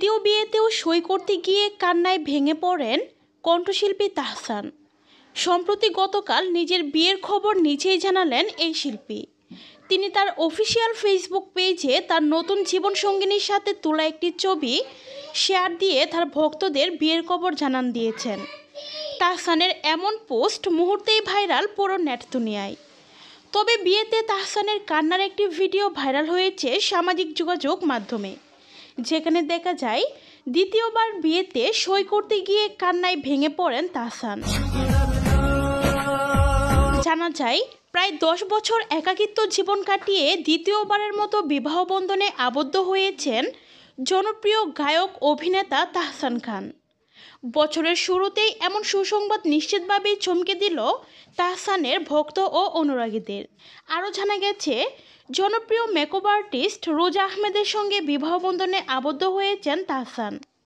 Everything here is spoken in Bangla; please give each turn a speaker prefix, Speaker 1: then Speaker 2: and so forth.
Speaker 1: দ্বিতীয় বিয়েতেও সই করতে গিয়ে কান্নায় ভেঙে পড়েন কণ্ঠশিল্পী তাহসান। সম্প্রতি গতকাল নিজের বিয়ের খবর নিজেই জানালেন এই শিল্পী। তিনি তার অফিসিয়াল ফেসবুক পেজে তার নতুন জীবনসঙ্গিনীর সাথে তোলা একটি ছবি শেয়ার দিয়ে তার ভক্তদের বিয়ের খবর জানান দিয়েছেন। তাহসানের এমন পোস্ট মুহূর্তেই ভাইরাল পুরো নেট দুনিয়ায়। তবে বিয়েতে তাহসানের কান্নার একটি ভিডিও ভাইরাল হয়েছে সামাজিক যোগাযোগ মাধ্যমে, যেখানে দেখা যায় দ্বিতীয়বার বিয়েতে সই করতে গিয়ে কান্নায় ভেঙে পড়েন তাহসান। জানা যায় প্রায় 10 বছর একাকিত্ব জীবন কাটিয়ে দ্বিতীয়বারের মতো বিবাহ বন্ধনে আবদ্ধ হয়েছেন জনপ্রিয় গায়ক অভিনেতা তাহসান খান। বছরের শুরুতেই এমন সুসংবাদ নিশ্চিতভাবেই চমকে দিল তাহসানের ভক্ত ও অনুরাগীদের। আরও জানা গেছে, জনপ্রিয় মেকআপ আর্টিস্ট রোজা আহমেদের সঙ্গে বিবাহ বন্ধনে আবদ্ধ হয়েছেন তাহসান।